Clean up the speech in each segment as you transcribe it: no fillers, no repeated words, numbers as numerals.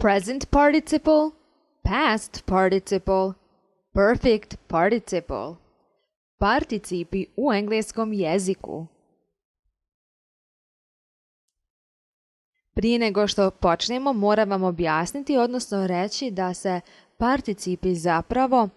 present participle, past participle, perfect participle. Participi u engleskom jeziku. Prije nego što počnemo, moram vam objasniti, odnosno reći da se participi zapravo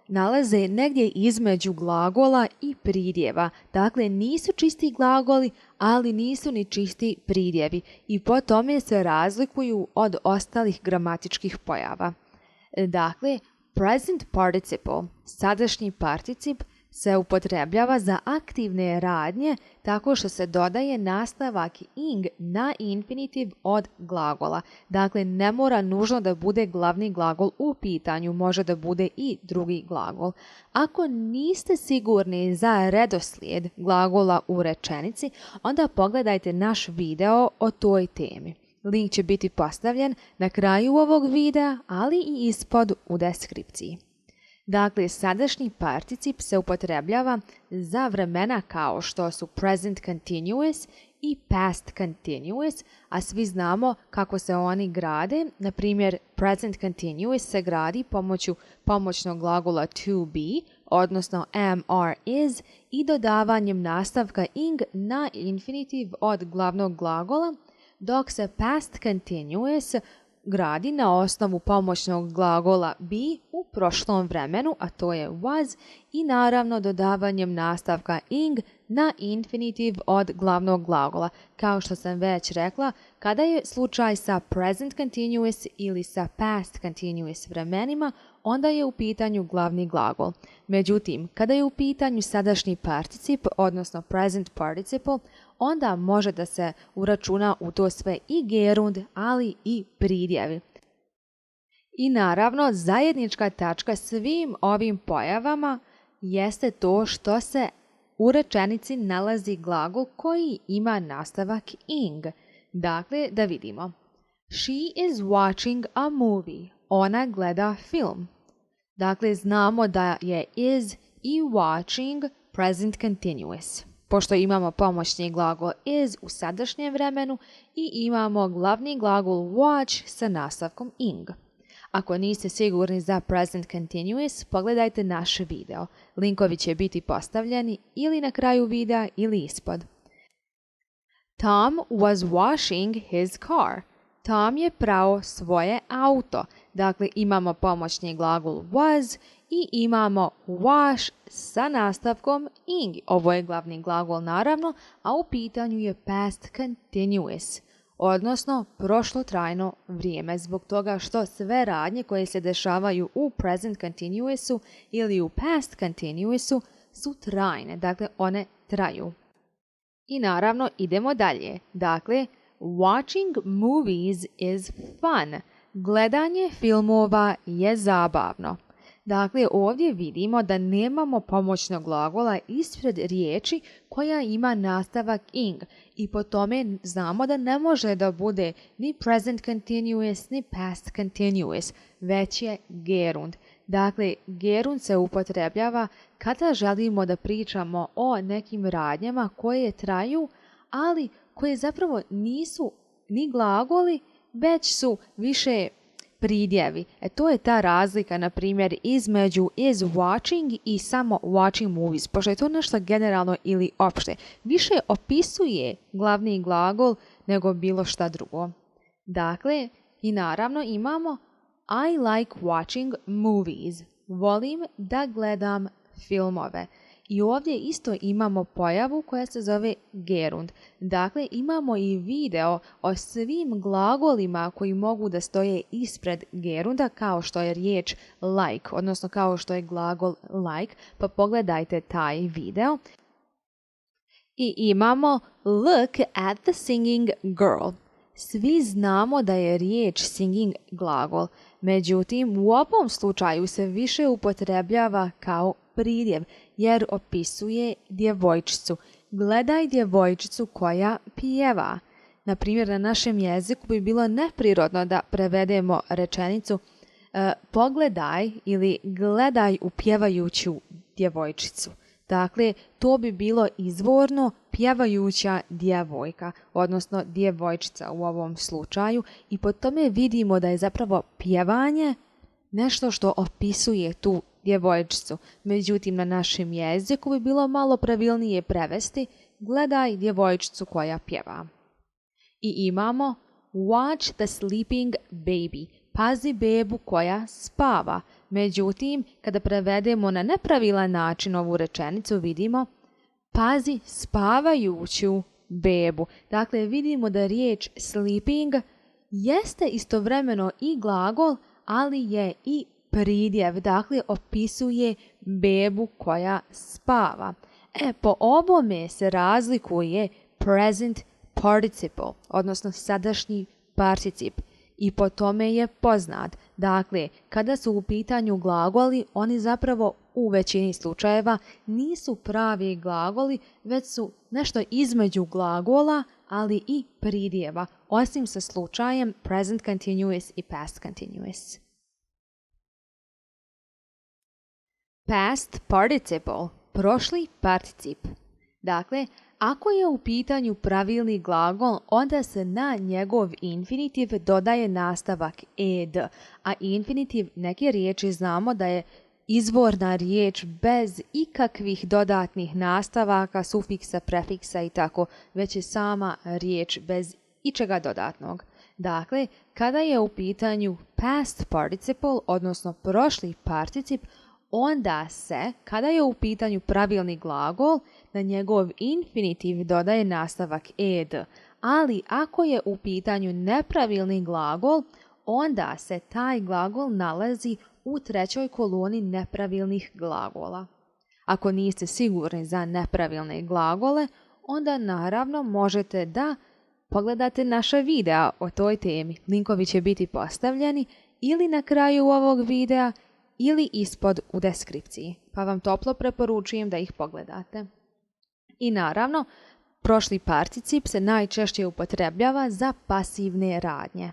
nalaze negdje između glagola i pridjeva. Dakle, nisu čisti glagoli, ali nisu ni čisti pridjevi i po tome se razlikuju od ostalih gramatičkih pojava. Dakle, present participle, sadašnji particip, se upotrebljava za aktivne radnje tako što se dodaje nastavak ing na infinitiv od glagola. Dakle, ne mora nužno da bude glavni glagol u pitanju, može da bude i drugi glagol. Ako niste sigurni za redoslijed glagola u rečenici, onda pogledajte naš video o toj temi. Link će biti postavljen na kraju ovog videa, ali i ispod u deskripciji. Dakle, sadašnji particip se upotrebljava za vremena kao što su present continuous i past continuous, a svi znamo kako se oni grade. Na primjer, present continuous se gradi pomoću pomoćnog glagola to be, odnosno am, are, is i dodavanjem nastavka ing na infinitiv od glavnog glagola, dok se past continuous gradi na osnovu pomoćnog glagola be u prošlom vremenu, a to je was, i naravno dodavanjem nastavka ing na infinitiv od glavnog glagola. Kao što sam već rekla, kada je slučaj sa present continuous ili sa past continuous vremenima, onda je u pitanju glavni glagol. Međutim, kada je u pitanju sadašnji particip, odnosno present participle, onda može da se uračuna u to sve i gerund, ali i pridjevi. I naravno, zajednička tačka svim ovim pojavama jeste to što se u rečenici nalazi glagol koji ima nastavak ing. Dakle, da vidimo. She is watching a movie. Ona gleda film. Dakle, znamo da je is i watching present continuous. Pošto imamo pomoćni glagol is u sadašnjem vremenu i imamo glavni glagol watch sa nastavkom ing. Ako niste sigurni za present continuous, pogledajte naš video. Linkovi će biti postavljeni ili na kraju videa ili ispod. Tom was washing his car. Tom je prao svoje auto. Dakle, imamo pomoćni glagol was i imamo wash sa nastavkom ing. Ovo je glavni glagol naravno, a u pitanju je past continuous, odnosno prošlo trajno vrijeme, zbog toga što sve radnje koje se dešavaju u present continuousu ili u past continuousu su trajne, dakle one traju. I naravno idemo dalje. Dakle, watching movies is fun. Gledanje filmova je zabavno. Dakle, ovdje vidimo da nemamo pomoćnog glagola ispred riječi koja ima nastavak ing i po tome znamo da ne može da bude ni present continuous ni past continuous, već je gerund. Dakle, gerund se upotrebljava kada želimo da pričamo o nekim radnjama koje traju, ali koje zapravo nisu ni glagoli, već su više pridjevi. To je ta razlika, na primjer, između is watching i samo watching movies, pošto je to nešto generalno ili opšte. Više opisuje glavni glagol nego bilo šta drugo. Dakle, i naravno imamo I like watching movies. Volim da gledam filmove. I ovdje isto imamo pojavu koja se zove gerund. Dakle, imamo i video o svim glagolima koji mogu da stoje ispred gerunda, kao što je riječ like, odnosno kao što je glagol like, pa pogledajte taj video. I imamo look at the singing girl. Svi znamo da je riječ singing glagol, međutim u ovom slučaju se više upotrebljava kao pridjev, jer opisuje djevojčicu. Gledaj djevojčicu koja pjeva. Na primjer, na našem jeziku bi bilo neprirodno da prevedemo rečenicu pogledaj ili gledaj u pjevajuću djevojčicu. Dakle, to bi bilo izvorno pjevajuća djevojka, odnosno djevojčica u ovom slučaju, i po tome vidimo da je zapravo pjevanje nešto što opisuje tu djevojčicu. Međutim, na našem jeziku bi bilo malo pravilnije prevesti gledaj djevojčicu koja pjeva. I imamo watch the sleeping baby, pazi bebu koja spava. Međutim, kada prevedemo na nepravilan način ovu rečenicu, vidimo pazi spavajuću bebu. Dakle, vidimo da riječ sleeping jeste istovremeno i glagol, ali je i pridjev. Dakle, opisuje bebu koja spava. Po ovome se razlikuje present participle, odnosno sadašnji particip. I po tome je poznat. Dakle, kada su u pitanju glagoli, oni zapravo u većini slučajeva nisu pravi glagoli, već su nešto između glagola, ali i pridjeva, osim sa slučajem present continuous i past continuous. Past participle, prošli particip. Dakle, ako je u pitanju pravilni glagol, onda se na njegov infinitiv dodaje nastavak ed, a infinitiv neke riječi znamo da je izvorna riječ bez ikakvih dodatnih nastavaka, sufiksa, prefiksa i tako, već je sama riječ bez ičega dodatnog. Dakle, kada je u pitanju past participle, odnosno prošli particip, onda se, kada je u pitanju pravilni glagol, na njegov infinitiv dodaje nastavak ed, ali ako je u pitanju nepravilni glagol, onda se taj glagol nalazi u trećoj koloni nepravilnih glagola. Ako niste sigurni za nepravilne glagole, onda naravno možete da pogledate naša videa o toj temi. Linkovi će biti postavljeni ili na kraju ovog videa ili ispod u deskripciji, pa vam toplo preporučujem da ih pogledate. I naravno, prošli particip se najčešće upotrebljava za pasivne radnje.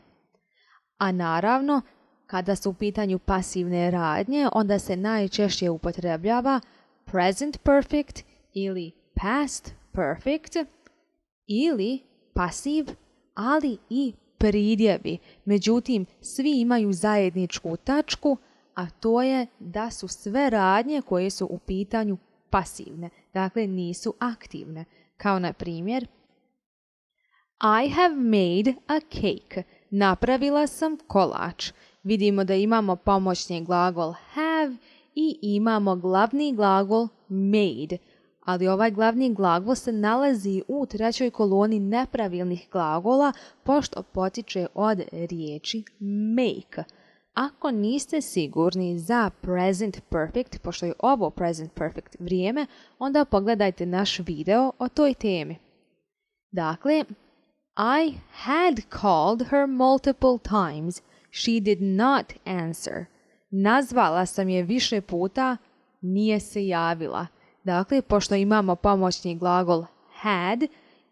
A naravno, kada su u pitanju pasivne radnje, onda se najčešće upotrebljava present perfect ili past perfect ili pasiv, ali i pridjevi. Međutim, svi imaju zajedničku tačku, a to je da su sve radnje koje su u pitanju pasivne, dakle nisu aktivne. Kao na primjer, I have made a cake. Napravila sam kolač. Vidimo da imamo pomoćni glagol have i imamo glavni glagol made, ali ovaj glavni glagol se nalazi u trećoj koloni nepravilnih glagola pošto potiče od riječi make. Ako niste sigurni za present perfect, pošto je ovo present perfect vrijeme, onda pogledajte naš video o toj temi. Dakle, I had called her multiple times. She did not answer. Nazvala sam je više puta, nije se javila. Dakle, pošto imamo pomoćni glagol had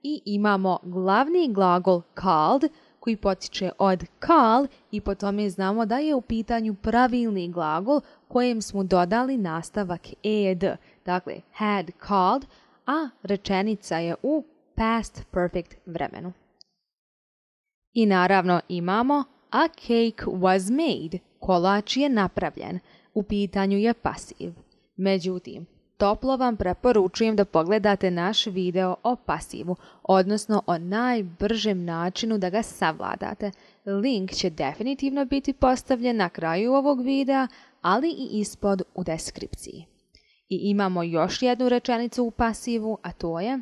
i imamo glavni glagol called, koji potiče od call i po tome znamo da je u pitanju pravilni glagol kojem smo dodali nastavak ed. Dakle, had called, a rečenica je u past perfect vremenu. I naravno imamo a cake was made. Kolač je napravljen. U pitanju je pasiv. Međutim, toplo vam preporučujem da pogledate naš video o pasivu, odnosno o najbržem načinu da ga savladate. Link će definitivno biti postavljen na kraju ovog videa, ali i ispod u deskripciji. I imamo još jednu rečenicu u pasivu, a to je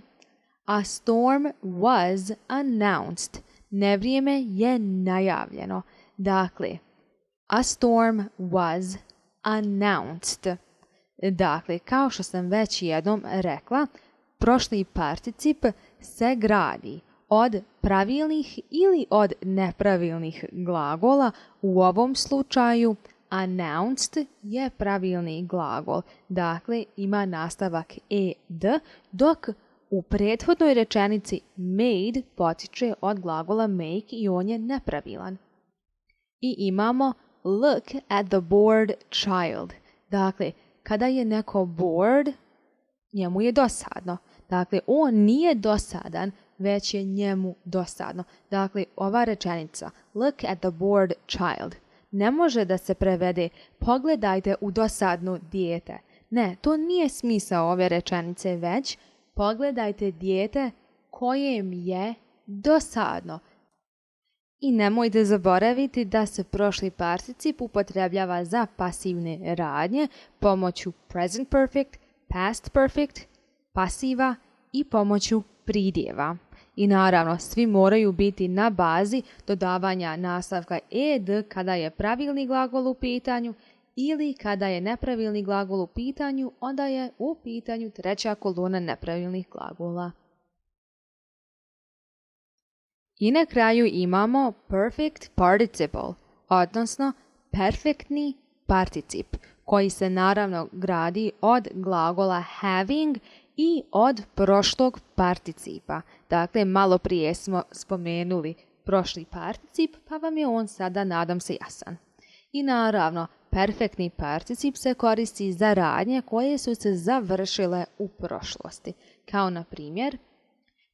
a storm was announced. Nevrijeme je najavljeno. Dakle, a storm was announced. Dakle, kao što sam već jednom rekla, prošli particip se gradi od pravilnih ili od nepravilnih glagola. U ovom slučaju announced je pravilni glagol. Dakle, ima nastavak ed, dok u prethodnoj rečenici made potiče od glagola make i on je nepravilan. I imamo look at the bored child. Dakle, kada je neko bored, njemu je dosadno. Dakle, on nije dosadan, već je njemu dosadno. Dakle, ova rečenica, look at the bored child, ne može da se prevede pogledajte u dosadno dijete. Ne, to nije smisao ove rečenice, već pogledajte dijete kojem je dosadno. I nemojte zaboraviti da se prošli particip upotrebljava za pasivne radnje pomoću present perfect, past perfect, pasiva i pomoću pridjeva. I naravno, svi moraju biti na bazi dodavanja nastavka ed kada je pravilni glagol u pitanju ili kada je nepravilni glagol u pitanju, onda je u pitanju treća kolona nepravilnih glagola. I na kraju imamo perfect participle, odnosno perfektni particip, koji se naravno gradi od glagola having i od prošlog participa. Dakle, malo prije smo spomenuli prošli particip, pa vam je on sada, nadam se, jasan. I naravno, perfektni particip se koristi za radnje koje su se završile u prošlosti. Kao na primjer,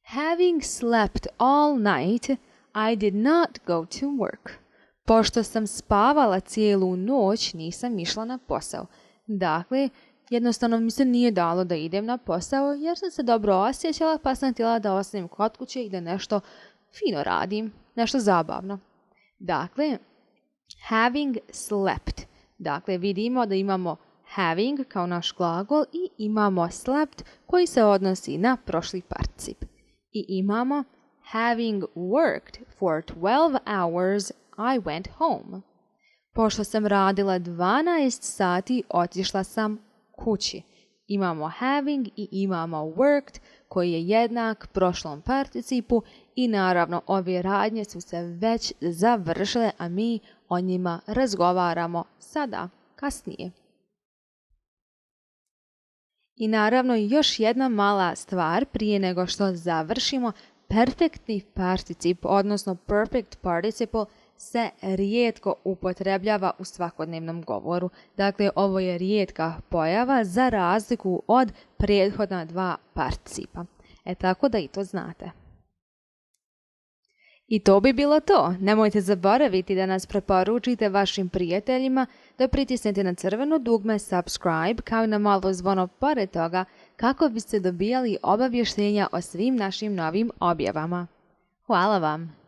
having slept all night, I did not go to work. Pošto sam spavala cijelu noć, nisam išla na posao. Dakle, jednostavno mi se nije dalo da idem na posao jer sam se dobro osjećala pa sam htjela da ostanem kod kuće i da nešto fino radim, nešto zabavno. Dakle, having slept. Dakle, vidimo da imamo having kao naš glagol i imamo slept koji se odnosi na prošli particip. I imamo having worked for 12 hours, I went home. Pošto sam radila 12 sati, otišla sam kući. Imamo having i imamo worked koji je jednak prošlom participu i naravno ove radnje su se već završile, a mi o njima razgovaramo sada, kasnije. I naravno još jedna mala stvar prije nego što završimo, perfektni particip, odnosno perfect participle, se rijetko upotrebljava u svakodnevnom govoru. Dakle, ovo je rijetka pojava za razliku od prethodna dva participa. Tako da i to znate. I to bi bilo to. Nemojte zaboraviti da nas preporučite vašim prijateljima, da pritisnete na crveno dugme subscribe kao i na malo zvono pored toga kako biste dobijali obavještenja o svim našim novim objavama. Hvala vam!